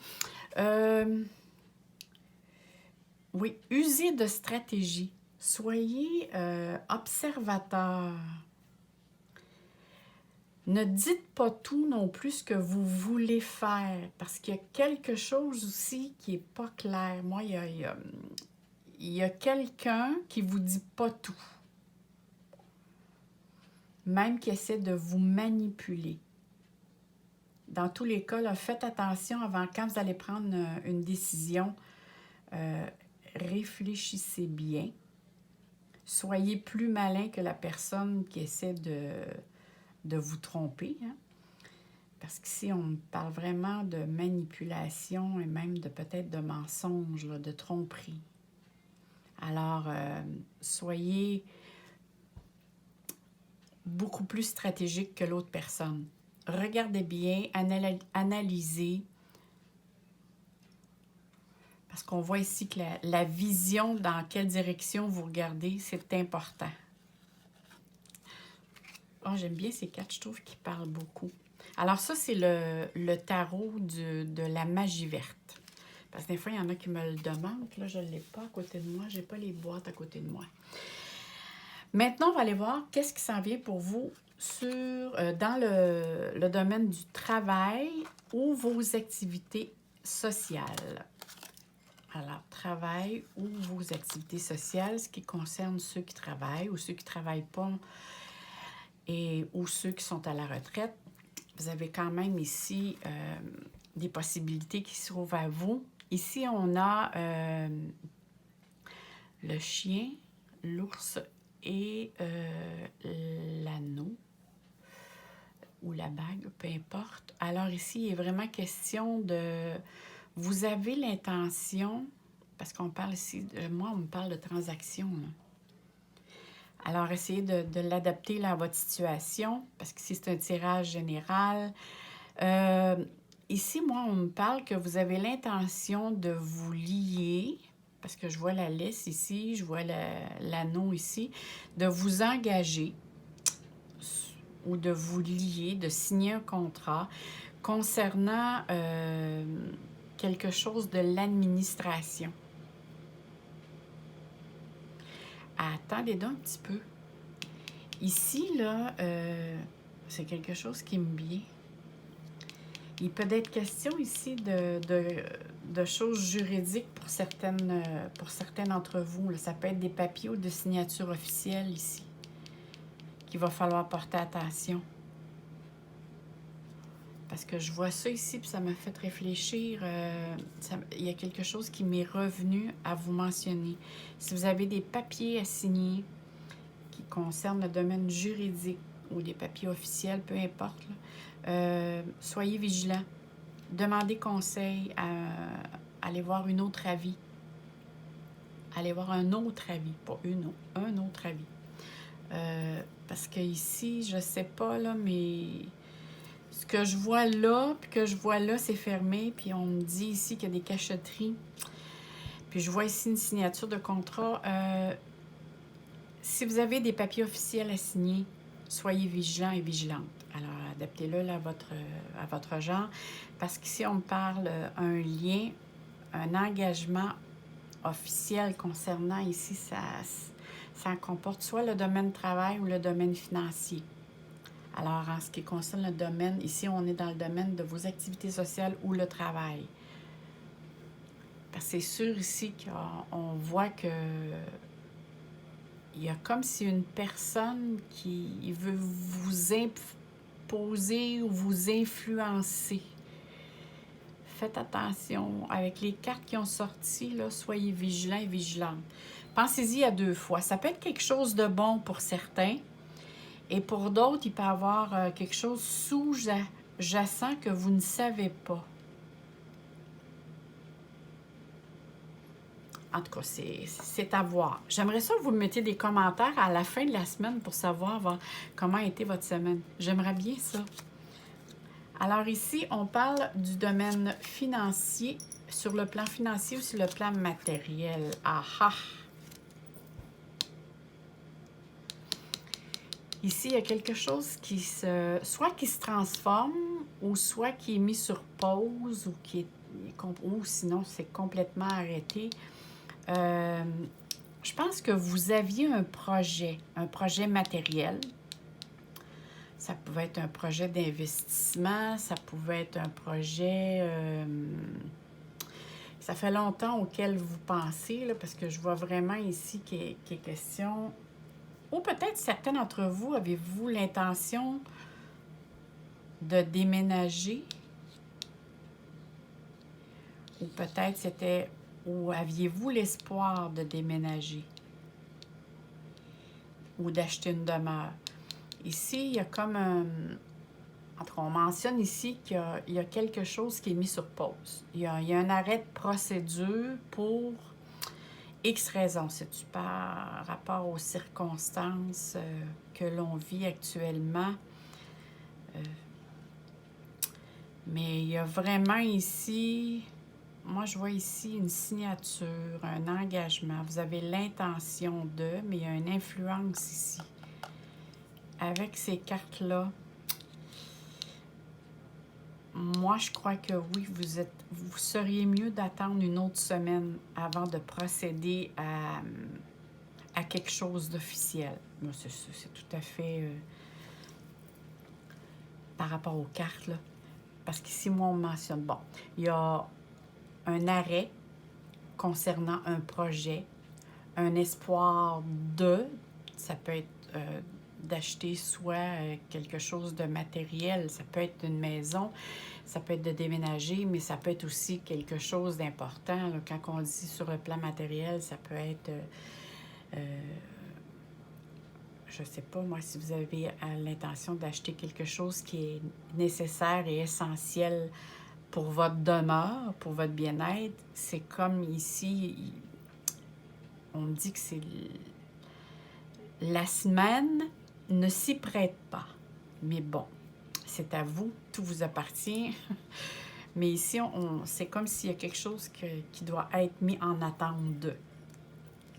Oui, usez de stratégie. Soyez observateur. Ne dites pas tout non plus ce que vous voulez faire, parce qu'il y a quelque chose aussi qui n'est pas clair. Moi, il y a quelqu'un qui ne vous dit pas tout, même qui essaie de vous manipuler. Dans tous les cas, là, faites attention avant, quand vous allez prendre une décision, réfléchissez bien. Soyez plus malin que la personne qui essaie de vous tromper, hein? Parce qu'ici, on parle vraiment de manipulation et même de peut-être de mensonge, là, de tromperie. Alors, soyez beaucoup plus stratégique que l'autre personne. Regardez bien, analysez. Parce qu'on voit ici que la vision, dans quelle direction vous regardez, c'est important. J'aime bien ces cartes, je trouve qu'ils parlent beaucoup. Alors ça, c'est le tarot de la magie verte. Parce que des fois, il y en a qui me le demandent. Là, je ne l'ai pas à côté de moi. Je n'ai pas les boîtes à côté de moi. Maintenant, on va aller voir qu'est-ce qui s'en vient pour vous dans le domaine du travail ou vos activités sociales. Alors, travail ou vos activités sociales, ce qui concerne ceux qui travaillent ou ceux qui ne travaillent pas ou ceux qui sont à la retraite. Vous avez quand même ici des possibilités qui s'ouvrent à vous. Ici, on a le chien, l'ours et l'anneau ou la bague, peu importe. Alors ici, il est vraiment question de Vous avez l'intention, parce qu'on parle ici, moi, on me parle de transaction, là. Alors, essayez de l'adapter là, à votre situation, parce que si c'est un tirage général. Ici, moi, on me parle que vous avez l'intention de vous lier, parce que je vois la liste ici, je vois l'anneau ici, de vous engager ou de vous lier, de signer un contrat concernant quelque chose de l'administration. Attendez donc un petit peu. Ici, là, c'est quelque chose qui me vient. Il peut être question ici de choses juridiques pour certains d'entre vous. Là. Ça peut être des papiers ou des signatures officielles ici qu'il va falloir porter attention. Parce que je vois ça ici, puis ça m'a fait réfléchir. Il y a quelque chose qui m'est revenu à vous mentionner. Si vous avez des papiers à signer qui concernent le domaine juridique ou des papiers officiels, peu importe, là, soyez vigilants. Demandez conseil à aller voir une autre avis. Allez voir un autre avis, pas un autre avis. Parce que ici, je sais pas, là, mais ce que je vois là, puis que je vois là, c'est fermé. Puis on me dit ici qu'il y a des cachotteries. Puis je vois ici une signature de contrat. Si vous avez des papiers officiels à signer, soyez vigilants et vigilantes. Alors, adaptez-le là, à votre genre. Parce qu'ici, on me parle un lien, un engagement officiel concernant ici, ça comporte soit le domaine travail ou le domaine financier. Alors, en ce qui concerne le domaine, ici, on est dans le domaine de vos activités sociales ou le travail. Parce que c'est sûr ici qu'on voit que il y a comme si une personne qui veut vous imposer ou vous influencer. Faites attention. Avec les cartes qui ont sorti, là, soyez vigilants et vigilantes. Pensez-y à 2 fois. Ça peut être quelque chose de bon pour certains. Et pour d'autres, il peut y avoir quelque chose sous-jacent que vous ne savez pas. En tout cas, c'est à voir. J'aimerais ça que vous me mettiez des commentaires à la fin de la semaine pour savoir comment a été votre semaine. J'aimerais bien ça. Alors ici, on parle du domaine financier, sur le plan financier ou sur le plan matériel. Ah! Ici, il y a quelque chose soit qui se transforme, ou soit qui est mis sur pause, ou sinon c'est complètement arrêté. Je pense que vous aviez un projet matériel. Ça pouvait être un projet d'investissement, ça pouvait être un projet... ça fait longtemps auquel vous pensez, là, parce que je vois vraiment ici qu'il est question... Ou peut-être certains d'entre vous, avez-vous l'intention de déménager? Ou peut-être ou aviez-vous l'espoir de déménager? Ou d'acheter une demeure? Ici, il y a comme un... On mentionne ici qu'il y a quelque chose qui est mis sur pause. Il y a un arrêt de procédure pour X raisons. C'est-tu par rapport aux circonstances que l'on vit actuellement? Mais il y a vraiment ici... Moi, je vois ici une signature, un engagement. Vous avez l'intention de, mais il y a une influence ici. Avec ces cartes-là, moi, je crois que oui, vous seriez mieux d'attendre une autre semaine avant de procéder à quelque chose d'officiel. C'est tout à fait par rapport aux cartes, là. Parce qu'ici, moi, on mentionne, bon, il y a un arrêt concernant un projet, un espoir ça peut être d'acheter soit quelque chose de matériel, ça peut être une maison, ça peut être de déménager, mais ça peut être aussi quelque chose d'important. Là, quand on dit sur le plan matériel, ça peut être, je ne sais pas moi, si vous avez l'intention d'acheter quelque chose qui est nécessaire et essentiel pour votre demeure, pour votre bien-être, c'est comme ici, on me dit que c'est la semaine ne s'y prête pas. Mais bon, c'est à vous, tout vous appartient. Mais ici, c'est comme s'il y a quelque chose qui doit être mis en attente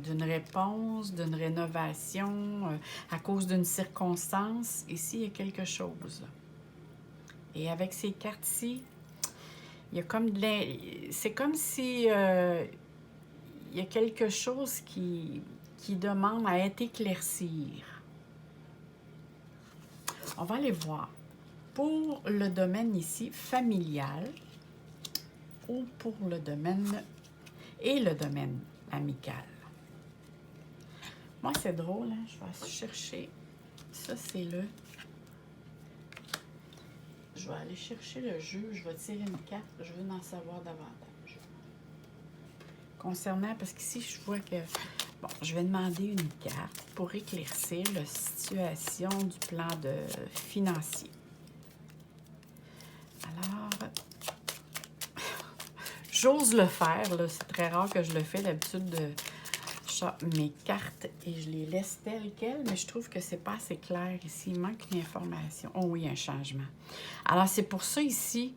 d'une réponse, d'une rénovation, à cause d'une circonstance. Ici, il y a quelque chose. Et avec ces cartes-ci, il y a comme c'est comme si il y a quelque chose qui demande à être éclairci. On va aller voir. Pour le domaine ici familial ou pour le domaine et le domaine amical. Moi, c'est drôle, hein? Je vais chercher. Ça, c'est le... Je vais aller chercher le jeu. Je vais tirer une carte. Je veux en savoir davantage. Concernant, parce qu'ici, je vois que... Bon, je vais demander une carte pour éclaircir la situation du plan financier. Alors, j'ose le faire, là. C'est très rare que je le fais. D'habitude, je sors mes cartes et je les laisse telles quelles, mais je trouve que c'est pas assez clair ici. Il manque une information. Oh oui, un changement. Alors, c'est pour ça ici,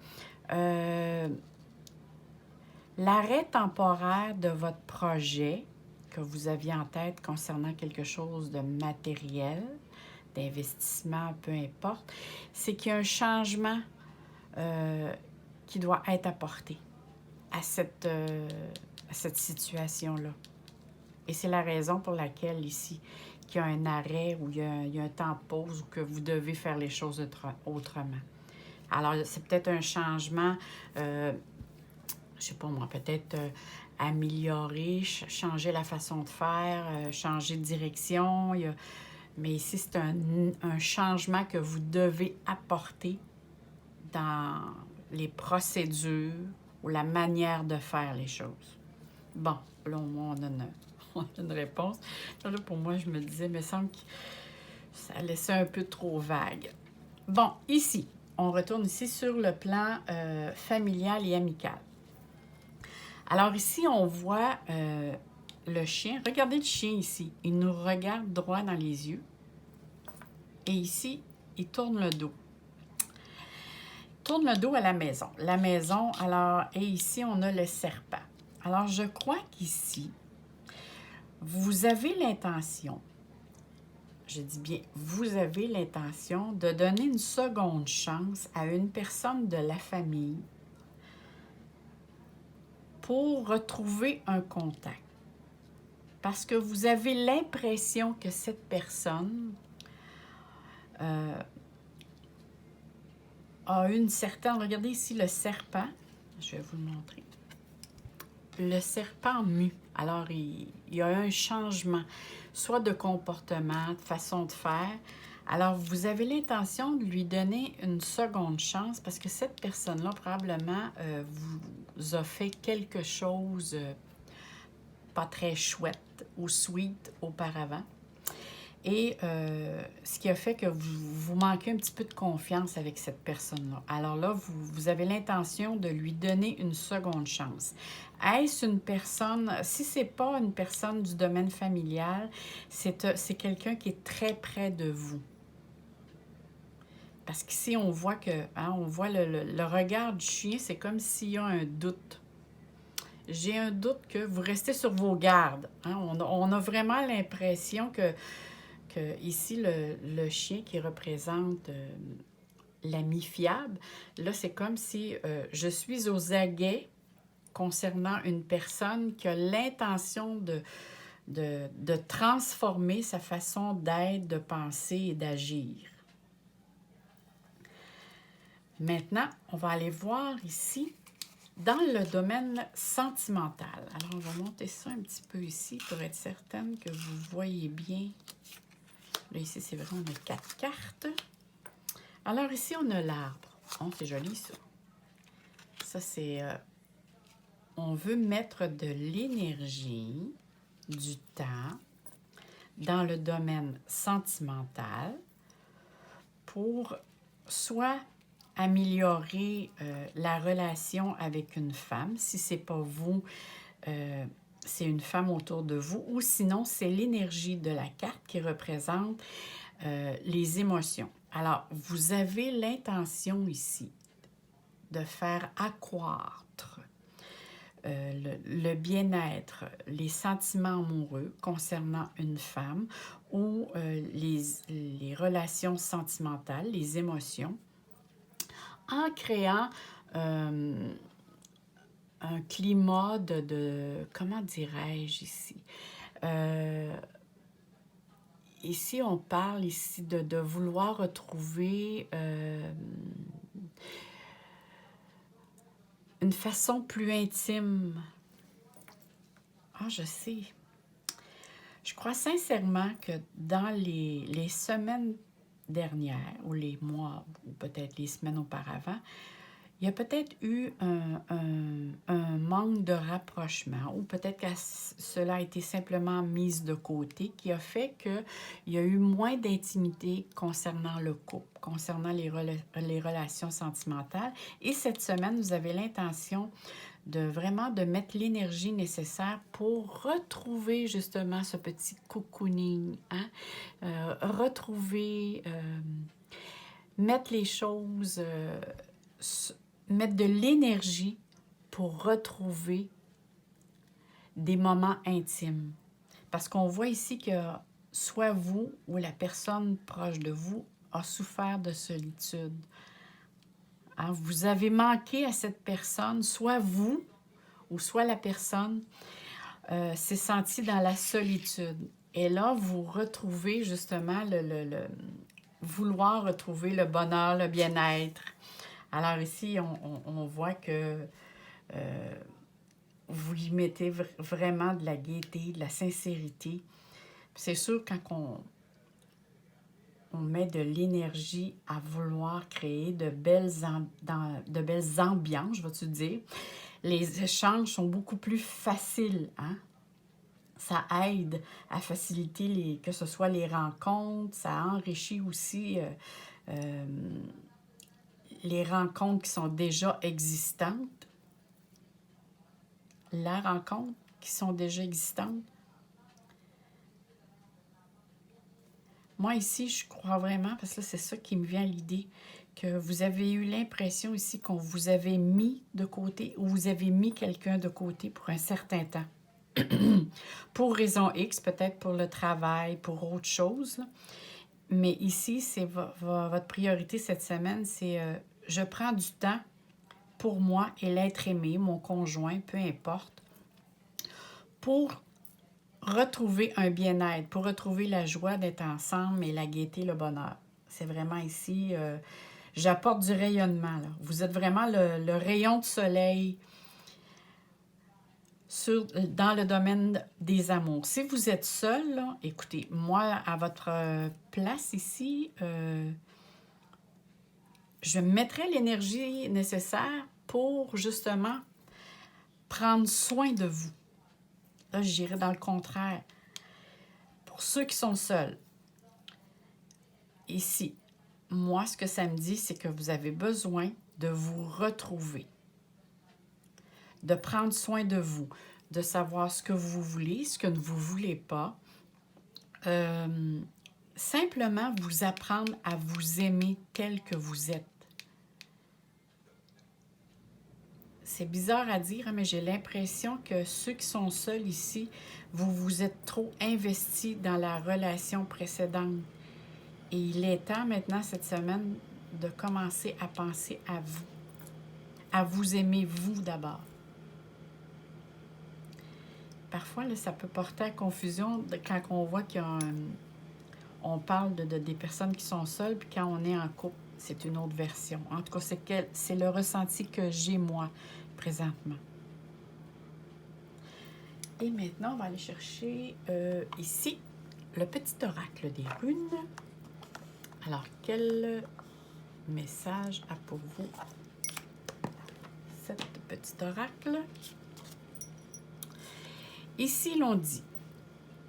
l'arrêt temporaire de votre projet que vous aviez en tête concernant quelque chose de matériel, d'investissement, peu importe, c'est qu'il y a un changement qui doit être apporté à cette situation-là. Et c'est la raison pour laquelle ici, qu'il y a un arrêt ou il y a un temps de pause ou que vous devez faire les choses autrement. Alors, c'est peut-être un changement, je sais pas moi, peut-être améliorer, changer la façon de faire, changer de direction. Mais ici, c'est un changement que vous devez apporter dans les procédures ou la manière de faire les choses. Bon, là, au moins, on a une réponse. Là, pour moi, je me disais, il me semble que ça laissait un peu trop vague. Bon, ici, on retourne ici sur le plan familial et amical. Alors ici, on voit le chien. Regardez le chien ici. Il nous regarde droit dans les yeux. Et ici, il tourne le dos. Il tourne le dos à la maison. La maison, alors, et ici, on a le serpent. Alors, je crois qu'ici, vous avez l'intention, je dis bien, vous avez l'intention de donner une seconde chance à une personne de la famille pour retrouver un contact. Parce que vous avez l'impression que cette personne a une certaine... Regardez ici le serpent. Je vais vous le montrer. Le serpent mue. Alors, il y a un changement, soit de comportement, de façon de faire. Alors, vous avez l'intention de lui donner une seconde chance parce que cette personne-là, probablement, vous a fait quelque chose pas très chouette ou sweet auparavant. Et ce qui a fait que vous manquez un petit peu de confiance avec cette personne-là. Alors là, vous avez l'intention de lui donner une seconde chance. Est-ce une personne, si ce n'est pas une personne du domaine familial, c'est quelqu'un qui est très près de vous. Parce qu'ici, on voit que, hein, on voit le regard du chien, c'est comme s'il y a un doute. J'ai un doute que vous restez sur vos gardes. Hein? On a vraiment l'impression que ici, le chien qui représente l'ami fiable, là, c'est comme si je suis aux aguets concernant une personne qui a l'intention de transformer sa façon d'être, de penser et d'agir. Maintenant, on va aller voir ici dans le domaine sentimental. Alors, on va monter ça un petit peu ici pour être certaine que vous voyez bien. Là, ici, c'est vrai, on a 4 cartes. Alors, ici, on a l'arbre. Oh, c'est joli, ça. Ça, c'est... on veut mettre de l'énergie, du temps, dans le domaine sentimental pour soit améliorer la relation avec une femme. Si ce n'est pas vous, c'est une femme autour de vous. Ou sinon, c'est l'énergie de la carte qui représente les émotions. Alors, vous avez l'intention ici de faire accroître le bien-être, les sentiments amoureux concernant une femme ou les relations sentimentales, les émotions, en créant un climat comment dirais-je ici? Ici, on parle ici de vouloir retrouver une façon plus intime. Ah, je sais. Je crois sincèrement que dans les semaines dernières, ou les mois, ou peut-être les semaines auparavant, il y a peut-être eu un manque de rapprochement, ou peut-être que cela a été simplement mis de côté, qui a fait qu'il y a eu moins d'intimité concernant le couple, concernant les relations sentimentales. Et cette semaine, vous avez l'intention de mettre l'énergie nécessaire pour retrouver justement ce petit cocooning, hein? Mettre les choses, mettre de l'énergie pour retrouver des moments intimes. Parce qu'on voit ici que soit vous ou la personne proche de vous a souffert de solitude. Hein, vous avez manqué à cette personne, soit vous ou soit la personne s'est sentie dans la solitude. Et là, vous retrouvez justement vouloir retrouver le bonheur, le bien-être. Alors ici, on voit que vous y mettez vraiment de la gaieté, de la sincérité. C'est sûr, quand on met de l'énergie à vouloir créer de belles ambiances, je vais-tu dire, les échanges sont beaucoup plus faciles, hein? Ça aide à faciliter que ce soit les rencontres, ça enrichit aussi les rencontres qui sont déjà existantes, la rencontre qui sont déjà existantes. Moi, ici, je crois vraiment, parce que là, c'est ça qui me vient à l'idée, que vous avez eu l'impression ici qu'on vous avait mis de côté ou vous avez mis quelqu'un de côté pour un certain temps. Pour raison X, peut-être pour le travail, pour autre chose. Là. Mais ici, c'est votre priorité cette semaine, c'est je prends du temps pour moi et l'être aimé, mon conjoint, peu importe, pour retrouver un bien-être, pour retrouver la joie d'être ensemble et la gaieté, le bonheur. C'est vraiment ici, j'apporte du rayonnement. Là. Vous êtes vraiment le rayon de soleil dans le domaine des amours. Si vous êtes seul, là, écoutez, moi, à votre place ici, je mettrai l'énergie nécessaire pour justement prendre soin de vous. Là, j'irai dans le contraire. Pour ceux qui sont seuls, ici, moi, ce que ça me dit, c'est que vous avez besoin de vous retrouver, de prendre soin de vous, de savoir ce que vous voulez, ce que vous ne voulez pas. Simplement vous apprendre à vous aimer tel que vous êtes. C'est bizarre à dire, mais j'ai l'impression que ceux qui sont seuls ici, vous vous êtes trop investis dans la relation précédente. Et il est temps maintenant, cette semaine, de commencer à penser à vous aimer vous d'abord. Parfois, là, ça peut porter à confusion quand on voit on parle des personnes qui sont seules, puis quand on est en couple, c'est une autre version. En tout cas, c'est le ressenti que j'ai, moi, présentement. Et maintenant, on va aller chercher ici le petit oracle des runes. Alors, quel message a pour vous cette petite oracle? Ici, l'on dit,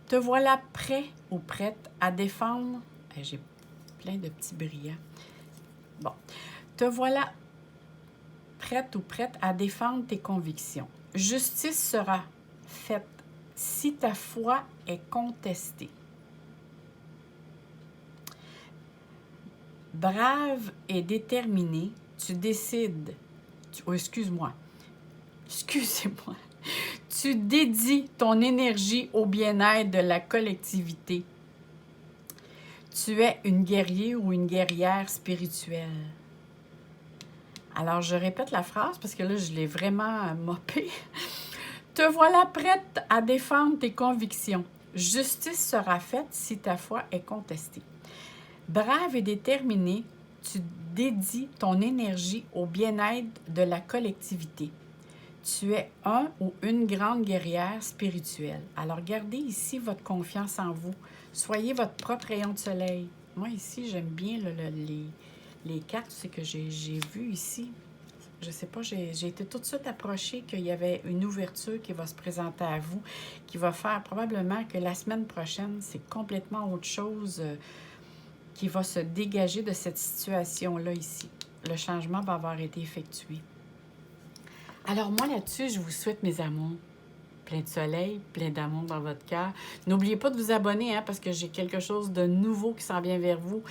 te voilà prêt ou prête à défendre. J'ai plein de petits brillants. Bon. Te voilà prête ou prête à défendre tes convictions. Justice sera faite si ta foi est contestée. Brave et déterminé, tu décides, excusez-moi, tu dédies ton énergie au bien-être de la collectivité. Tu es une guerrière ou une guerrière spirituelle. Alors, je répète la phrase parce que là, je l'ai vraiment mopée. Te voilà prête à défendre tes convictions. Justice sera faite si ta foi est contestée. Brave et déterminé, tu dédies ton énergie au bien-être de la collectivité. Tu es un ou une grande guerrière spirituelle. Alors, gardez ici votre confiance en vous. Soyez votre propre rayon de soleil. Moi, ici, j'aime bien les cartes, c'est que j'ai vu ici. Je ne sais pas, j'ai été tout de suite approchée qu'il y avait une ouverture qui va se présenter à vous, qui va faire probablement que la semaine prochaine, c'est complètement autre chose qui va se dégager de cette situation-là ici. Le changement va avoir été effectué. Alors moi, là-dessus, je vous souhaite, mes amours, plein de soleil, plein d'amour dans votre cœur. N'oubliez pas de vous abonner, hein, parce que j'ai quelque chose de nouveau qui s'en vient vers vous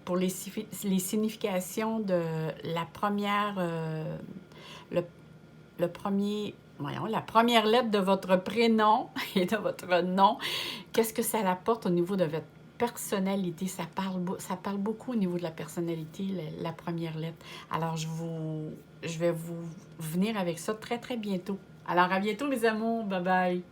pour les significations de la première, le premier, voyons, la première lettre de votre prénom et de votre nom. Qu'est-ce que ça apporte au niveau de votre personnalité? Ça parle beaucoup au niveau de la personnalité, la première lettre. Alors, je vais vous venir avec ça très, très bientôt. Alors, à bientôt, mes amours. Bye bye.